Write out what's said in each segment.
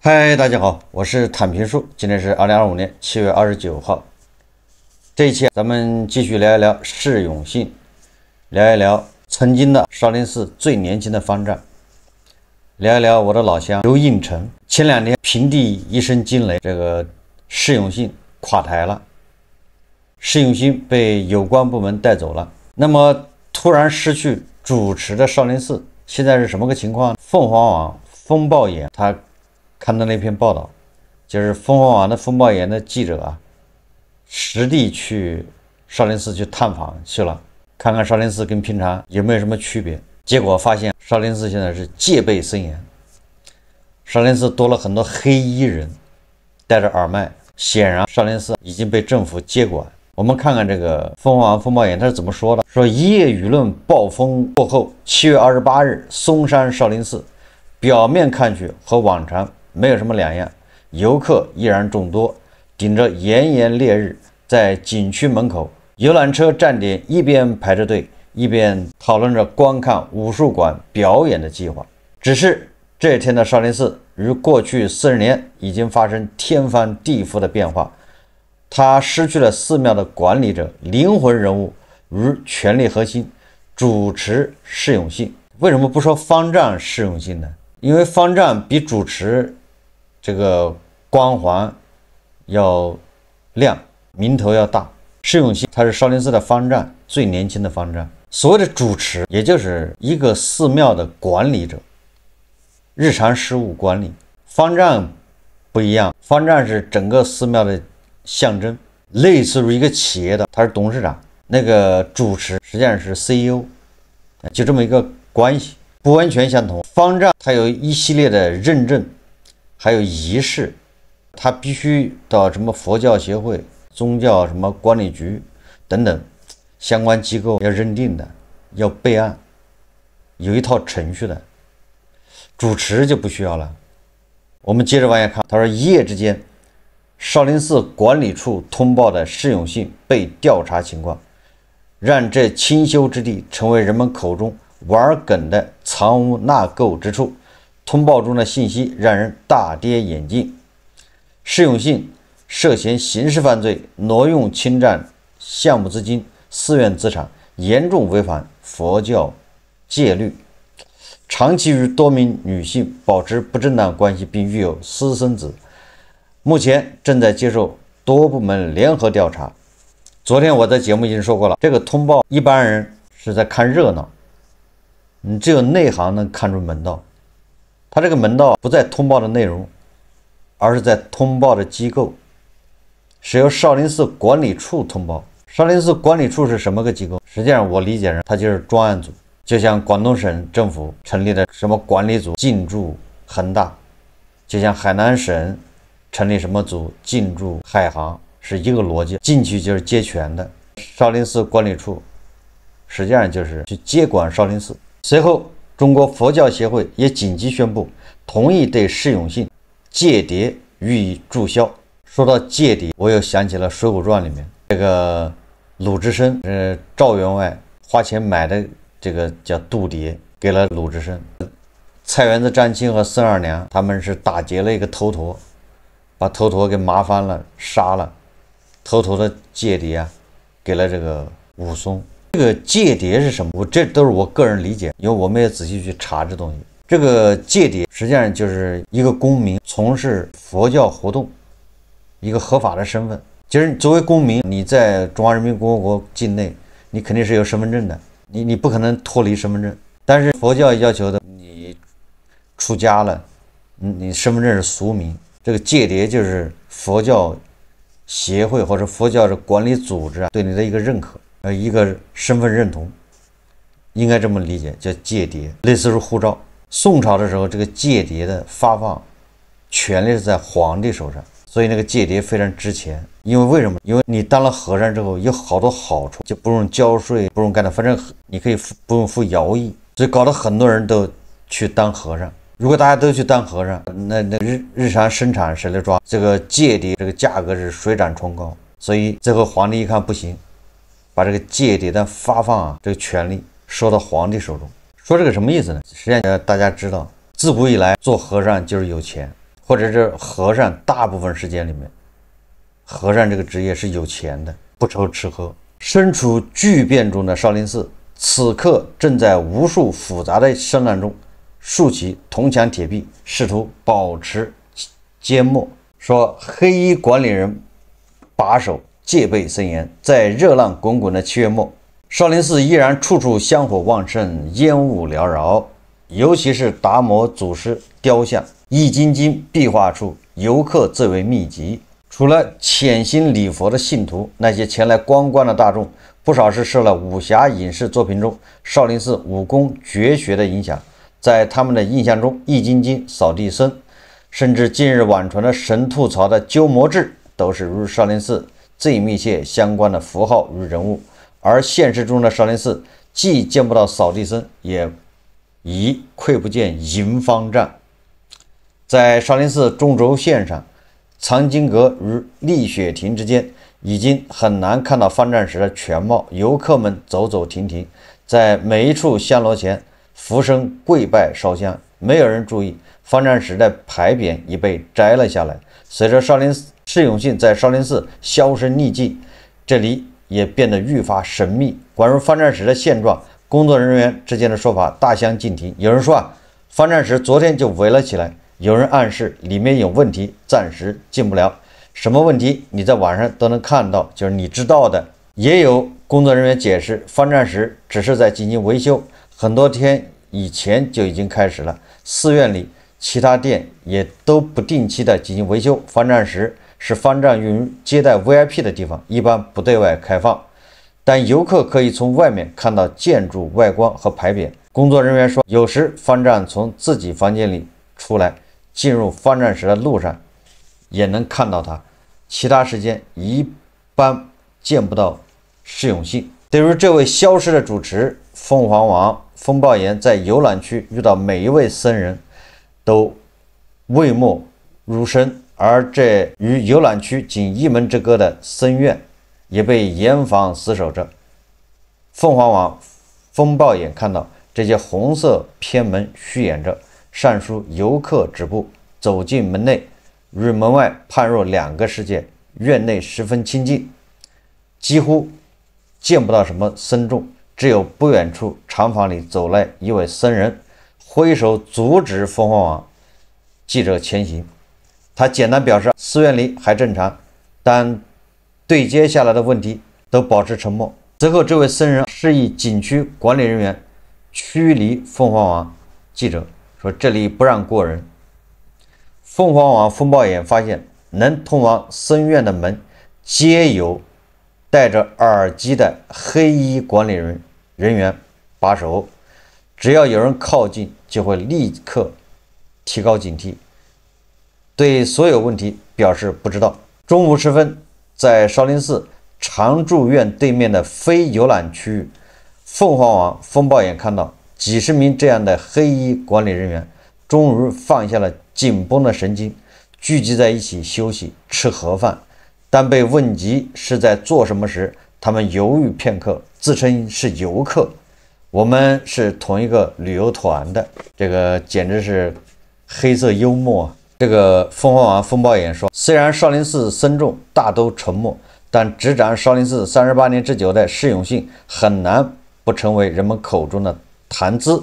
嗨，大家好，我是坦平树，今天是2025年7月29号。这一期咱们继续聊一聊释永信，聊一聊曾经的少林寺最年轻的方丈，聊一聊我的老乡刘应成。前两天平地一声惊雷，这个释永信垮台了，释永信被有关部门带走了。那么突然失去主持的少林寺现在是什么个情况？凤凰网风暴眼他看到那篇报道，就是凤凰网的风暴眼的记者啊，实地去少林寺去探访去了，看看少林寺跟平常有没有什么区别。结果发现少林寺现在是戒备森严，少林寺多了很多黑衣人，戴着耳麦，显然少林寺已经被政府接管。我们看看这个凤凰网风暴眼他是怎么说的，说一夜舆论暴风过后，7月28日嵩山少林寺表面看去和往常没有什么两样，游客依然众多，顶着炎炎烈日，在景区门口游览车站点一边排着队，一边讨论着观看武术馆表演的计划。只是这天的少林寺与过去40年已经发生天翻地覆的变化，它失去了寺庙的管理者、灵魂人物与权力核心主持释永信。为什么不说方丈释永信呢？因为方丈比主持这个光环要亮，名头要大。释永信他是少林寺的方丈，最年轻的方丈。所谓的主持，也就是一个寺庙的管理者，日常事务管理。方丈不一样，方丈是整个寺庙的象征，类似于一个企业的，他是董事长，那个主持实际上是 CEO， 就这么一个关系，不完全相同。方丈他有一系列的认证，还有仪式，他必须到什么佛教协会、宗教什么管理局等等相关机构要认定的，要备案，有一套程序的。主持就不需要了。我们接着往下看，他说一夜之间，少林寺管理处通报的释永信被调查情况，让这清修之地成为人们口中玩梗的藏污纳垢之处。通报中的信息让人大跌眼镜。释永信涉嫌刑事犯罪，挪用侵占项目资金、寺院资产，严重违反佛教戒律，长期与多名女性保持不正当关系，并育有私生子，目前正在接受多部门联合调查。昨天我在节目已经说过了，这个通报一般人是在看热闹，你只有内行能看出门道。他这个门道不在通报的内容，而是在通报的机构，是由少林寺管理处通报。少林寺管理处是什么个机构？实际上我理解上它就是专案组，就像广东省政府成立的什么管理组进驻恒大，就像海南省成立什么组进驻海航，是一个逻辑，进去就是接权的。少林寺管理处实际上就是去接管少林寺。随后中国佛教协会也紧急宣布同意对释永信戒牒予以注销。说到戒牒，我又想起了《水浒传》里面这个鲁智深，赵员外花钱买的这个叫度牒，给了鲁智深。蔡元子、张青和孙二娘他们是打劫了一个头陀，把头陀给麻翻了，杀了。头陀的戒牒啊，给了这个武松。这个戒牒是什么？这都是我个人理解，因为我没有仔细去查这东西。这个戒牒实际上就是一个公民从事佛教活动一个合法的身份。就是作为公民，你在中华人民共和国境内，你肯定是有身份证的，你不可能脱离身份证。但是佛教要求的，你出家了，你身份证是俗名。这个戒牒就是佛教协会或者佛教的管理组织对你的一个认可，一个身份认同，应该这么理解，叫戒牒，类似于护照。宋朝的时候，这个戒牒的发放权力是在皇帝手上，所以那个戒牒非常值钱。因为为什么？因为你当了和尚之后有好多好处，就不用交税，不用干的，反正你可以不用付徭役，所以搞得很多人都去当和尚。如果大家都去当和尚，那日常生产谁来抓？这个戒牒这个价格是水涨船高，所以最后皇帝一看不行，把这个戒牒的发放这个权利收到皇帝手中。说这个什么意思呢？实际上大家知道，自古以来做和尚就是有钱，或者是和尚大部分时间里面，和尚这个职业是有钱的，不愁吃喝。身处巨变中的少林寺，此刻正在无数复杂的声浪中竖起铜墙铁壁，试图保持缄默。说黑衣管理人把守，戒备森严。在热浪滚滚的7月末，少林寺依然处处香火旺盛，烟雾缭绕。尤其是达摩祖师雕像、易筋经壁画处，游客最为密集。除了潜心礼佛的信徒，那些前来观光的大众，不少是受了武侠影视作品中少林寺武功绝学的影响。在他们的印象中，易筋经、扫地僧，甚至近日网传的神吐槽的鸠摩智，都是与少林寺最密切相关的符号与人物。而现实中的少林寺，既见不到扫地僧，也已窥不见营方丈。在少林寺中轴线上，藏经阁与立雪亭之间，已经很难看到方丈时的全貌。游客们走走停停，在每一处香炉前俯身跪拜烧香，没有人注意方丈时的牌匾已被摘了下来。随着释永信在少林寺销声匿迹，这里也变得愈发神秘。关于方丈时的现状，工作人员之间的说法大相径庭。有人说方丈时昨天就围了起来，有人暗示里面有问题，暂时进不了。什么问题你在网上都能看到，就是你知道的。也有工作人员解释，方丈时只是在进行维修，很多天以前就已经开始了。寺院里其他店也都不定期的进行维修。方丈时是方丈用于接待 VIP 的地方，一般不对外开放，但游客可以从外面看到建筑外观和牌匾。工作人员说，有时方丈从自己房间里出来，进入方丈时的路上也能看到他，其他时间一般见不到释永信。对于这位消失的主持，凤凰王风暴岩在游览区遇到每一位僧人都讳莫如深，而这与游览区仅一门之隔的僧院也被严防死守着。凤凰王风暴眼看到这些红色偏门虚掩着，上书游客止步，走进门内，与门外判若两个世界。院内十分清静，几乎见不到什么僧众，只有不远处长房里走来一位僧人，挥手阻止凤凰王记者前行。他简单表示寺院里还正常，但对接下来的问题都保持沉默。随后这位僧人示意景区管理人员驱离凤凰王记者，说这里不让过人。凤凰王风暴眼发现能通往僧院的门皆有戴着耳机的黑衣管理人员把守，只要有人靠近就会立刻提高警惕，对所有问题表示不知道。中午时分，在少林寺常住院对面的非游览区域，凤凰王风暴眼看到几十名这样的黑衣管理人员终于放下了紧绷的神经，聚集在一起休息吃盒饭。当被问及是在做什么时，他们犹豫片刻，自称是游客，我们是同一个旅游团的。这个简直是黑色幽默。这个凤凰王风暴眼说，虽然少林寺僧众大都沉默，但执掌少林寺38年之久的释永信很难不成为人们口中的谈资。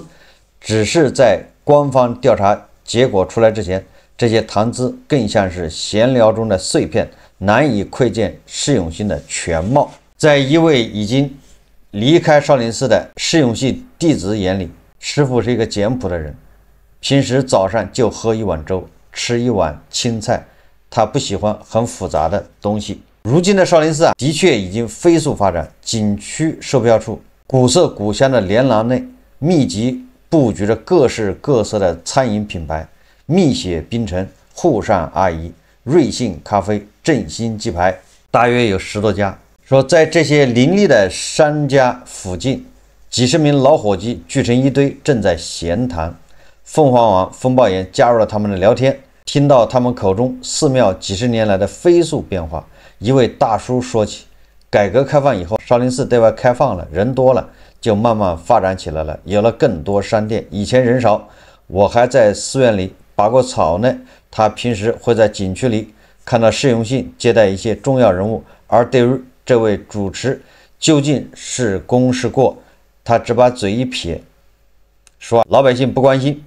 只是在官方调查结果出来之前，这些谈资更像是闲聊中的碎片，难以窥见释永信的全貌。在一位已经离开少林寺的释永信弟子眼里，师父是一个简朴的人，平时早上就喝一碗粥，吃一碗青菜，他不喜欢很复杂的东西。如今的少林寺的确已经飞速发展，景区售票处古色古香的连廊内密集布局着各式各色的餐饮品牌，蜜雪冰城、沪上阿姨、瑞幸咖啡、振兴鸡排，大约有10多家。说在这些林立的商家附近，几十名老伙计聚成一堆，正在闲谈。凤凰王风暴眼加入了他们的聊天，听到他们口中寺庙几十年来的飞速变化。一位大叔说起，改革开放以后，少林寺对外开放了，人多了，就慢慢发展起来了，有了更多商店。以前人少，我还在寺院里拔过草呢，他平时会在景区里看到释永信接待一些重要人物，而对于这位主持究竟是功是过，他只把嘴一撇，说老百姓不关心，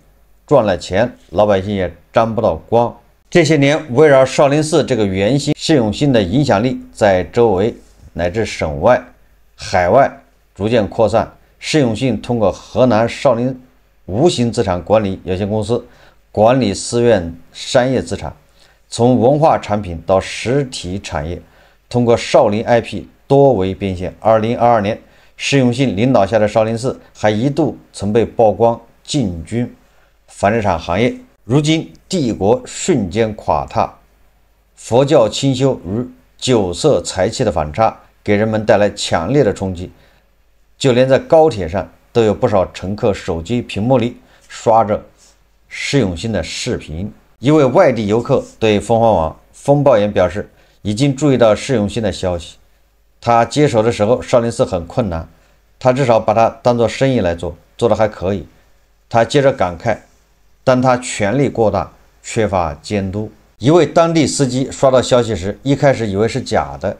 赚了钱老百姓也沾不到光。这些年围绕少林寺这个圆心，释永信的影响力在周围乃至省外、海外逐渐扩散。释永信通过河南少林无形资产管理有限公司管理寺院商业资产，从文化产品到实体产业，通过少林 IP 多维变现。2022年，释永信领导下的少林寺还一度曾被曝光进军房地产行业。如今帝国瞬间垮塌，佛教清修与酒色财气的反差给人们带来强烈的冲击，就连在高铁上都有不少乘客手机屏幕里刷着释永信的视频。一位外地游客对凤凰网风暴眼表示，已经注意到释永信的消息。他接手的时候，少林寺很困难，他至少把它当作生意来做，做得还可以。他接着感慨，但他权力过大，缺乏监督。一位当地司机刷到消息时，一开始以为是假的，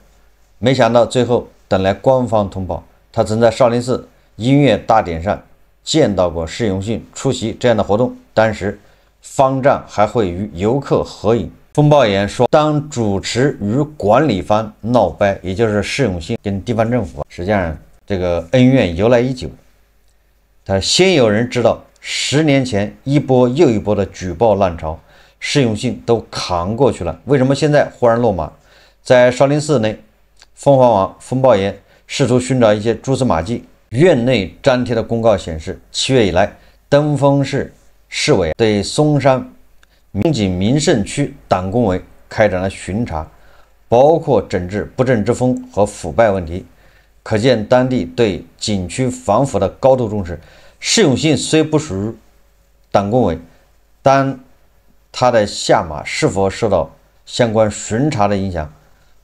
没想到最后等来官方通报，他曾在少林寺音乐大典上见到过释永信出席这样的活动，当时方丈还会与游客合影。风暴眼说，当主持与管理方闹掰，也就是释永信跟地方政府，实际上这个恩怨由来已久。他先有人知道，10年前一波又一波的举报浪潮，释永信都扛过去了，为什么现在忽然落马？在少林寺内，凤凰网风暴眼试图寻找一些蛛丝马迹。院内张贴的公告显示，7月以来，登封市市委对松山民警民胜区党工委开展了巡查，包括整治不正之风和腐败问题，可见当地对景区防腐的高度重视。释永信虽不属于党工委，但他的下马是否受到相关巡查的影响？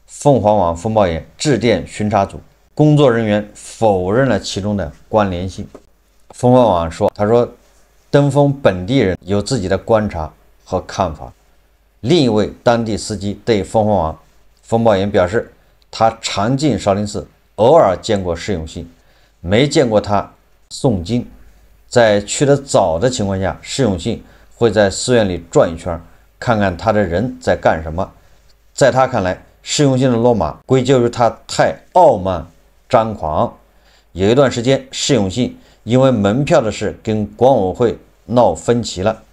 凤凰网风暴眼致电巡查组，工作人员否认了其中的关联性。凤凰网说，他说登封本地人有自己的观察和看法。另一位当地司机对凤凰网风暴眼表示，他常进少林寺，偶尔见过释永信，没见过他诵经。在去得早的情况下，释永信会在寺院里转一圈，看看他的人在干什么。在他看来，释永信的落马归咎于他太傲慢张狂。有一段时间，释永信因为门票的事跟管委会闹分歧了。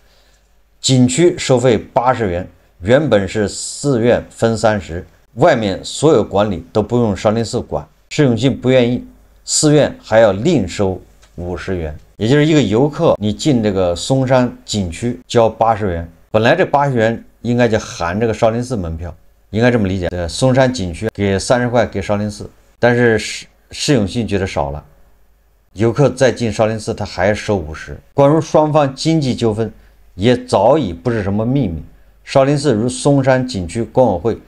景区收费80元，原本是寺院分30，外面所有管理都不用少林寺管。释永信不愿意，寺院还要另收50元。也就是一个游客，你进这个松山景区交80元，本来这80元应该就含这个少林寺门票，应该这么理解。松山景区给30块给少林寺，但是释永信觉得少了，游客再进少林寺他还收50。关于双方经济纠纷，也早已不是什么秘密。少林寺与松山景区管委会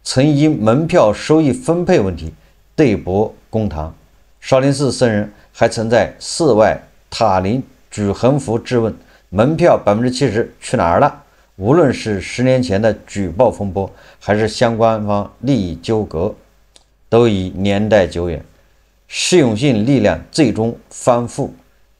曾因门票收益分配问题对簿公堂，少林寺僧人还曾在寺外塔林举横幅质问门票70%去哪儿了。无论是10年前的举报风波，还是相关方利益纠葛，都已年代久远。释永信力量最终翻覆，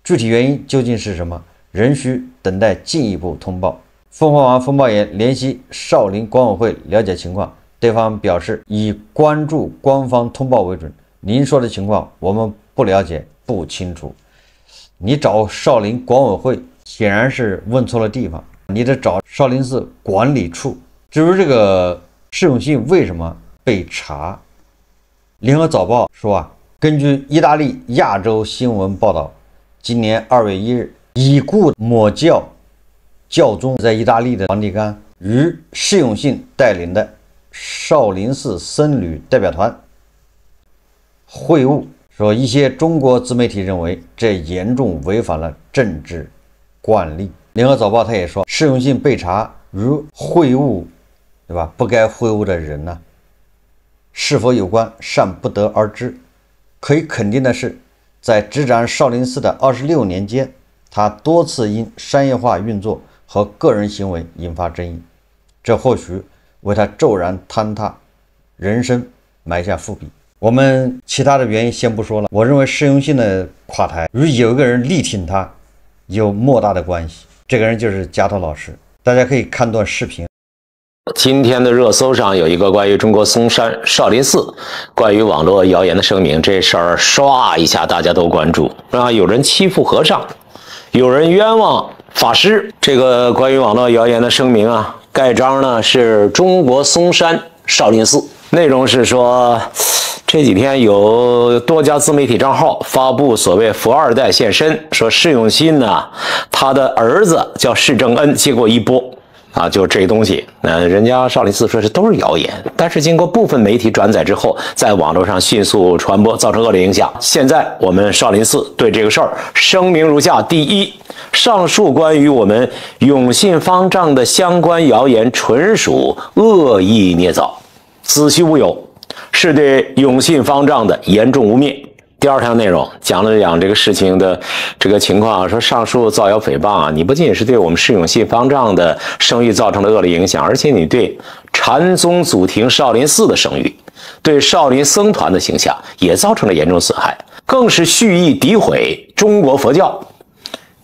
具体原因究竟是什么，仍需等待进一步通报。凤凰网风暴眼联系少林管委会了解情况，对方表示以关注官方通报为准，您说的情况我们不了解不清楚。你找少林管委会显然是问错了地方，你得找少林寺管理处。至于这个释永信为什么被查，联合早报说根据意大利亚洲新闻报道，今年2月1日，已故某教宗在意大利的梵蒂冈与释永信带领的少林寺僧侣代表团会晤，说一些中国自媒体认为这严重违反了政治惯例。联合早报他也说，释永信被查与会晤，对吧？不该会晤的人呢，是否有关尚不得而知。可以肯定的是，在执掌少林寺的26年间，他多次因商业化运作和个人行为引发争议，这或许为他骤然坍塌人生埋下伏笔。我们其他的原因先不说了，我认为释永信的垮台与有一个人力挺他有莫大的关系，这个人就是加藤老师。大家可以看段视频。今天的热搜上有一个关于中国嵩山少林寺关于网络谣言的声明，这事儿唰一下大家都关注啊，有人欺负和尚，有人冤枉法师。这个关于网络谣言的声明啊，盖章呢是中国嵩山少林寺，内容是说这几天有多家自媒体账号发布所谓富二代现身，说释永信呢他的儿子叫释正恩接过衣钵啊，就这东西，人家少林寺说这都是谣言，但是经过部分媒体转载之后，在网络上迅速传播，造成恶劣影响。现在我们少林寺对这个事儿声明如下：第一，上述关于我们永信方丈的相关谣言纯属恶意捏造，子虚乌有，是对永信方丈的严重污蔑。第二条内容讲了讲这个事情的这个情况，说上述造谣诽谤啊，你不仅是对我们释永信方丈的声誉造成了恶劣影响，而且你对禅宗祖庭少林寺的声誉，对少林僧团的形象也造成了严重损害，更是蓄意诋毁中国佛教，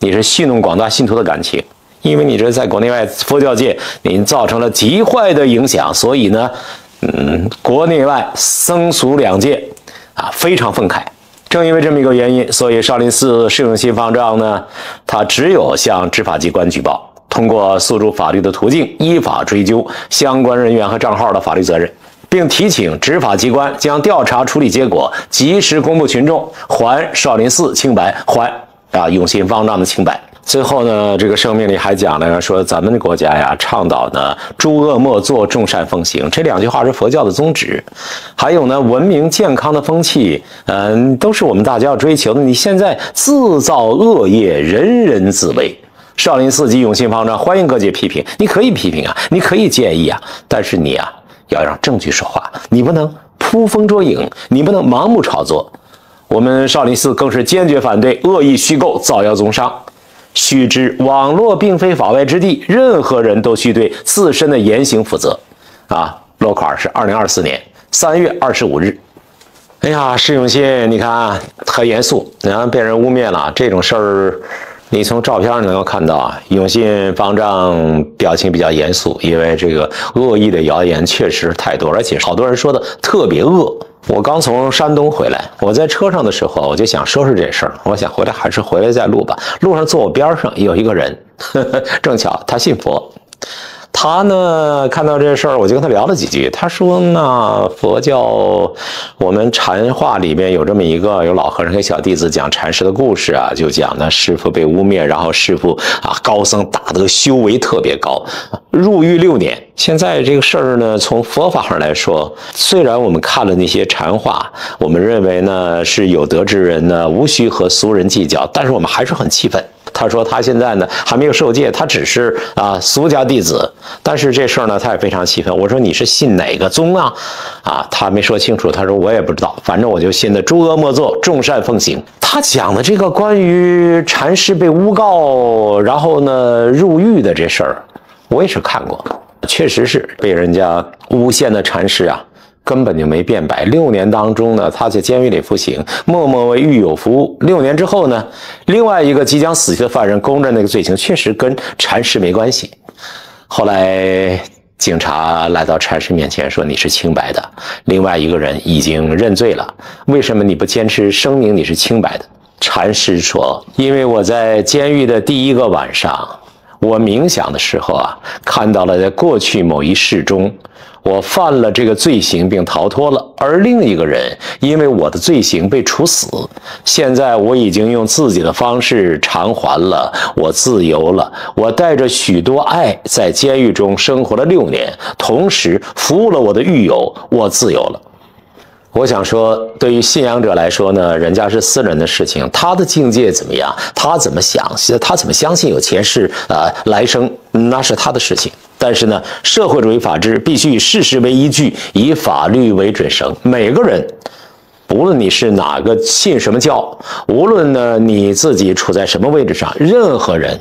你是戏弄广大信徒的感情，因为你这在国内外佛教界你造成了极坏的影响，所以呢，国内外僧俗两界啊非常愤慨。正因为这么一个原因，所以少林寺释永信方丈呢，他只有向执法机关举报，通过诉诸法律的途径，依法追究相关人员和账号的法律责任，并提请执法机关将调查处理结果及时公布群众，还少林寺清白，还永信方丈的清白。最后呢，这个声明里还讲了说，咱们的国家呀，倡导呢诸恶莫作，众善奉行，这两句话是佛教的宗旨。还有呢，文明健康的风气，都是我们大家要追求的。你现在自造恶业，人人自危。少林寺及永信方丈欢迎各界批评，你可以批评啊，你可以建议啊，但是你啊要让证据说话，你不能捕风捉影，你不能盲目炒作。我们少林寺更是坚决反对恶意虚构、造谣宗商。须知网络并非法外之地，任何人都需对自身的言行负责。落款是2024年3月25日。哎呀，释永信，你看很严肃，然后被人污蔑了，这种事儿，你从照片上能够看到啊，永信方丈表情比较严肃，因为这个恶意的谣言确实太多，而且好多人说的特别恶。我刚从山东回来，我在车上的时候我就想说说这事儿，我想回来还是回来再录吧。路上坐我边上有一个人，正巧他信佛。他呢看到这事儿，我就跟他聊了几句。他说呢，佛教我们禅话里面有这么一个，有老和尚给小弟子讲禅师的故事啊，就讲呢师傅被污蔑，然后师傅高僧大德修为特别高，入狱6年。现在这个事儿呢，从佛法上来说，虽然我们看了那些禅话，我们认为呢是有德之人呢无需和俗人计较，但是我们还是很气愤。他说他现在呢还没有受戒，他只是俗家弟子，但是这事儿呢他也非常气愤。我说你是信哪个宗啊？他没说清楚，他说我也不知道，反正我就信的诸恶莫作，众善奉行。他讲的这个关于禅师被诬告，然后呢入狱的这事儿，我也是看过，确实是被人家诬陷的禅师啊。根本就没辩白，6年当中呢，他在监狱里服刑，默默为狱友服务。6年之后呢，另外一个即将死去的犯人供着那个罪行，确实跟禅师没关系。后来警察来到禅师面前说你是清白的，另外一个人已经认罪了，为什么你不坚持声明你是清白的？禅师说，因为我在监狱的第1个晚上，我冥想的时候看到了在过去某一世中，我犯了这个罪行并逃脱了，而另一个人因为我的罪行被处死，现在我已经用自己的方式偿还了，我自由了，我带着许多爱在监狱中生活了6年，同时服务了我的狱友，我自由了。我想说，对于信仰者来说呢，人家是私人的事情，他的境界怎么样，他怎么想，他怎么相信有前世来生，那是他的事情。但是呢，社会主义法治必须以事实为依据，以法律为准绳。每个人，无论你是哪个信什么教，无论呢你自己处在什么位置上，任何人，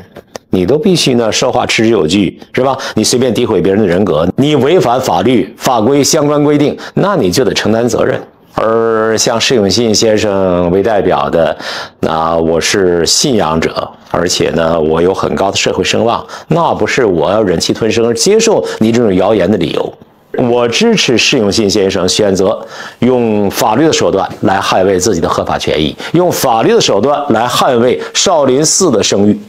你都必须呢说话持之有据，是吧？你随便诋毁别人的人格，你违反法律法规相关规定，那你就得承担责任。而像释永信先生为代表的，那我是信仰者，而且呢，我有很高的社会声望，那不是我要忍气吞声而接受你这种谣言的理由。我支持释永信先生选择用法律的手段来捍卫自己的合法权益，用法律的手段来捍卫少林寺的声誉。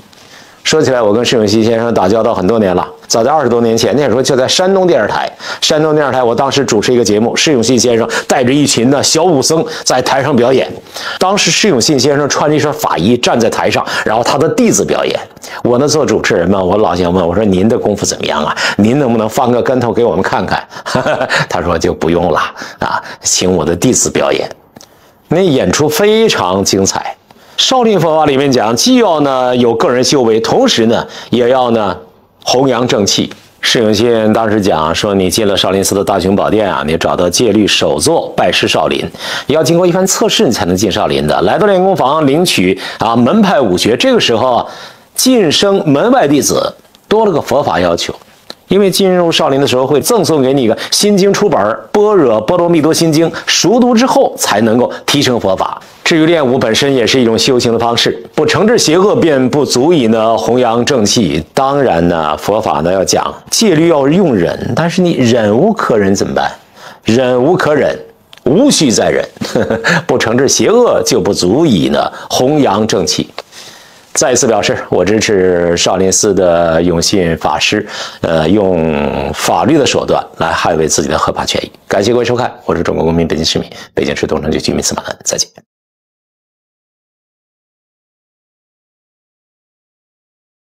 说起来，我跟释永信先生打交道很多年了，早在20多年前，那时候就在山东电视台。山东电视台，我当时主持一个节目，释永信先生带着一群的小武僧在台上表演。当时释永信先生穿着一身法衣站在台上，然后他的弟子表演。我呢做主持人嘛，我老想问我说：“您的功夫怎么样啊？您能不能翻个跟头给我们看看？”他说：“就不用了啊，请我的弟子表演。”那演出非常精彩。少林佛法里面讲，既要呢有个人修为，同时呢也要呢弘扬正气。释永信当时讲说，你进了少林寺的大雄宝殿啊，你找到戒律首座，拜师少林，要经过一番测试，你才能进少林的。来到练功房领取门派武学，这个时候晋升门外弟子多了个佛法要求。因为进入少林的时候会赠送给你一个心经出本《般若波罗蜜多心经》，熟读之后才能够提升佛法。至于练武本身也是一种修行的方式，不惩治邪恶便不足以呢弘扬正气。当然呢，佛法呢要讲戒律要用忍，但是你忍无可忍怎么办？忍无可忍，无需再忍。不惩治邪恶就不足以呢弘扬正气。再一次表示，我支持少林寺的永信法师，用法律的手段来捍卫自己的合法权益。感谢各位收看，我是中国公民、北京市民，北京市东城区居民司马南，再见。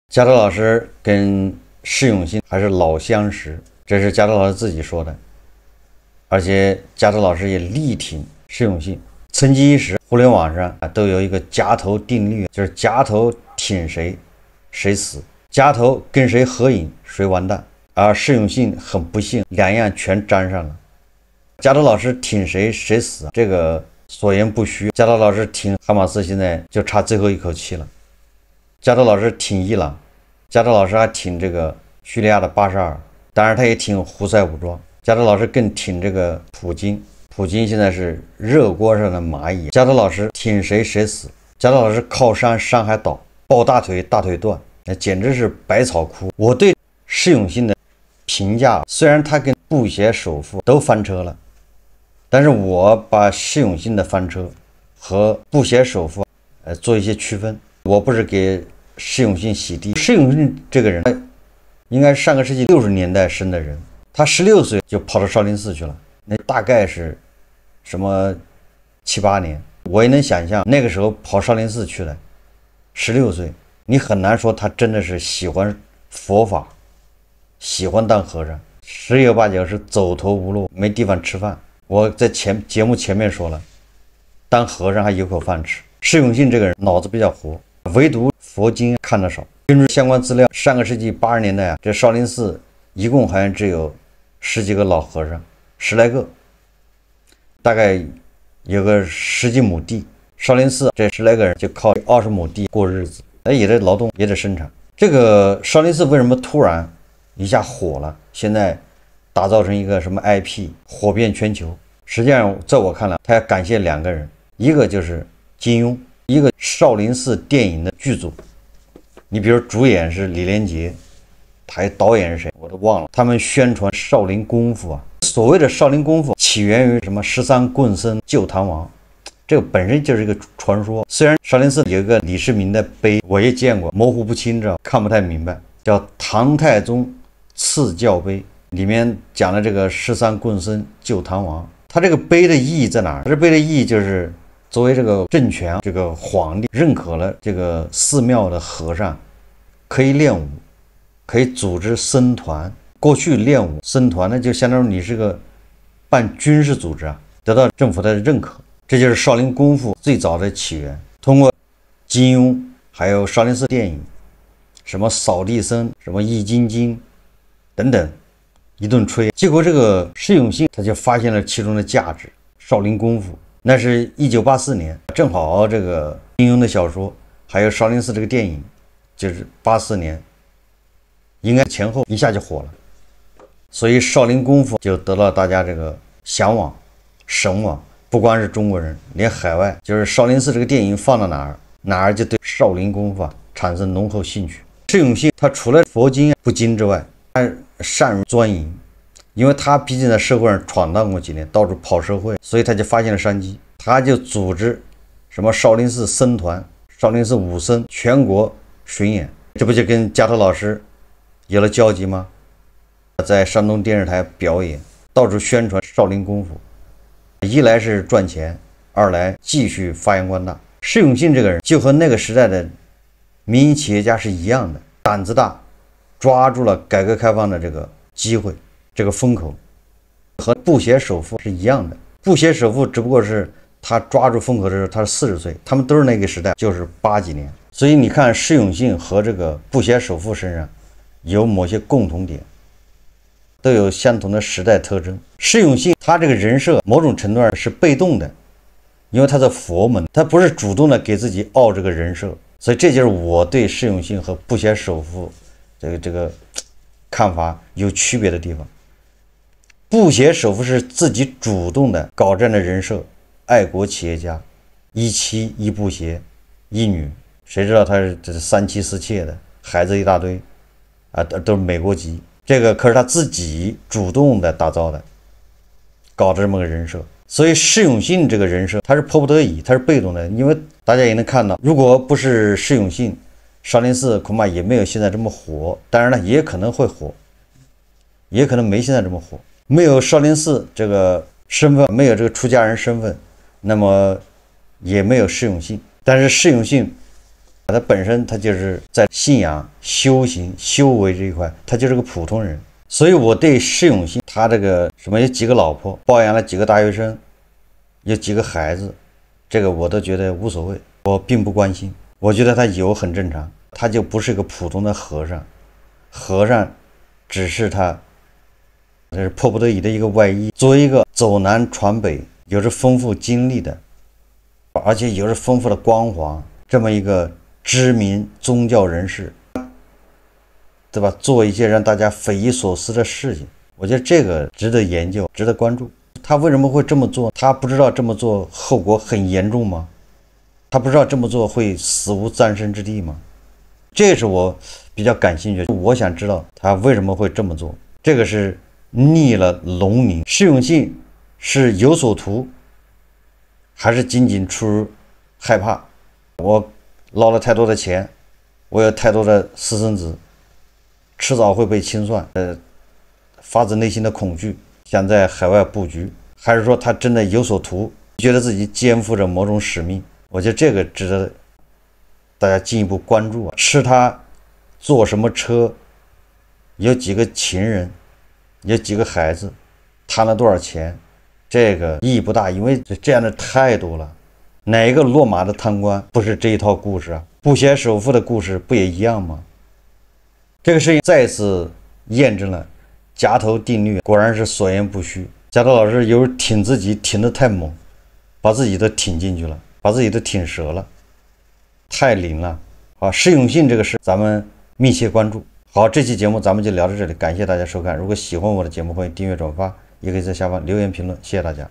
加州老师跟释永信还是老相识，这是加州老师自己说的，而且加州老师也力挺释永信。曾几一时，互联网上都有一个夹头定律，就是夹头挺谁谁死，夹头跟谁合影谁完蛋。而释永信很不幸，两样全沾上了。加州老师挺谁谁死，这个所言不虚。加州老师挺哈马斯，现在就差最后一口气了。加州老师挺伊朗，加州老师还挺这个叙利亚的巴沙尔，当然他也挺胡塞武装。加州老师更挺这个普京。普京现在是热锅上的蚂蚁。加州老师挺谁谁死，加州老师靠山山还倒，抱大腿大腿断，那简直是百草枯。我对释永信的评价，虽然他跟布鞋首富都翻车了，但是我把释永信的翻车和布鞋首富做一些区分。我不是给释永信洗地。释永信这个人应该是上个世纪60年代生的人，他16岁就跑到少林寺去了，那大概是什么7、8年，我也能想象那个时候跑少林寺去了，16岁，你很难说他真的是喜欢佛法，喜欢当和尚，十有八九是走投无路，没地方吃饭。我在节目前面说了，当和尚还有口饭吃。释永信这个人脑子比较活，唯独佛经看得少。根据相关资料，上个世纪80年代这少林寺一共好像只有10几个老和尚，10来个，大概有个10几亩地。少林寺这10来个人就靠20亩地过日子，也得劳动，也得生产。这个少林寺为什么突然一下火了？现在打造成一个什么 IP， 火遍全球。实际上，在我看来，他要感谢2个人，一个就是金庸，一个少林寺电影的剧组。你比如主演是李连杰，还导演是谁我都忘了。他们宣传少林功夫啊，所谓的少林功夫起源于什么13棍僧救唐王，这个本身就是一个传说。虽然少林寺有一个李世民的碑，我也见过，模糊不清，知道看不太明白，叫唐太宗赐教碑，里面讲了这个13棍僧救唐王。他这个碑的意义在哪儿？这碑的意义就是作为这个政权，这个皇帝认可了这个寺庙的和尚可以练武，可以组织僧团。过去练武僧团呢，就相当于你是个办军事组织啊，得到政府的认可。这就是少林功夫最早的起源。通过金庸还有少林寺电影，什么扫地僧，什么易筋经等等，一顿吹，结果这个释永信他就发现了其中的价值。少林功夫那是1984年，正好这个金庸的小说还有少林寺这个电影就是84年应该前后一下就火了。所以少林功夫就得到大家这个向往、神往。不光是中国人，连海外，就是少林寺这个电影放到哪儿就对少林功夫产生浓厚兴趣。释永信他除了佛经不精之外，他善于钻营，因为他毕竟在社会上闯荡过几年，到处跑社会，所以他就发现了商机。他就组织什么少林寺僧团、少林寺武僧全国巡演，这不就跟加藤老师有了交集吗？在山东电视台表演，到处宣传少林功夫，一来是赚钱，二来继续发扬光大。释永信这个人就和那个时代的民营企业家是一样的，胆子大，抓住了改革开放的这个机会，这个风口，和布鞋首富是一样的。布鞋首富只不过是他抓住风口的时候他是40岁，他们都是那个时代，就是80几年。所以你看释永信和这个布鞋首富身上有某些共同点，都有相同的时代特征。释永信他这个人设某种程度上是被动的，因为他在佛门，他不是主动的给自己凹这个人设。所以这就是我对释永信和布鞋首富这个看法有区别的地方。布鞋首富是自己主动的搞这样的人设，爱国企业家，一妻一布鞋一女，谁知道他是3妻4妾的，孩子一大堆啊，都是美国籍。这个可是他自己主动的打造的，搞这么个人设。所以释永信这个人设他是迫不得已，他是被动的，因为大家也能看到，如果不是释永信，少林寺恐怕也没有现在这么火。当然了，也可能会火，也可能没现在这么火。没有少林寺这个身份，没有这个出家人身份，那么也没有释永信。但是释永信他本身他就是在信仰、修行、修为这一块，他就是个普通人。所以我对释永信他这个什么有几个老婆，包养了几个大学生，有几个孩子，这个我都觉得无所谓，我并不关心。我觉得他有很正常，他就不是个普通的和尚，和尚只是他这是迫不得已的一个外衣。作为一个走南闯北，有着丰富经历的，而且有着丰富的光环，这么一个知名宗教人士，对吧？做一些让大家匪夷所思的事情，我觉得这个值得研究，值得关注。他为什么会这么做？他不知道这么做后果很严重吗？他不知道这么做会死无葬身之地吗？这是我比较感兴趣的，我想知道他为什么会这么做。这个是逆了龙鳞。释永信是有所图，还是仅仅出于害怕？我捞了太多的钱，我有太多的私生子，迟早会被清算，发自内心的恐惧，想在海外布局，还是说他真的有所图，觉得自己肩负着某种使命？我觉得这个值得大家进一步关注啊。是他坐什么车，有几个情人，有几个孩子，贪了多少钱，这个意义不大，因为这样的太多了。哪一个落马的贪官不是这一套故事啊？布鞋首富的故事不也一样吗？这个事情再次验证了夹头定律，果然是所言不虚。夹头老师有时挺自己挺得太猛，把自己都挺进去了，把自己都挺折了，太灵了。好，释永信这个事咱们密切关注。好，这期节目咱们就聊到这里，感谢大家收看。如果喜欢我的节目，欢迎订阅转发，也可以在下方留言评论，谢谢大家。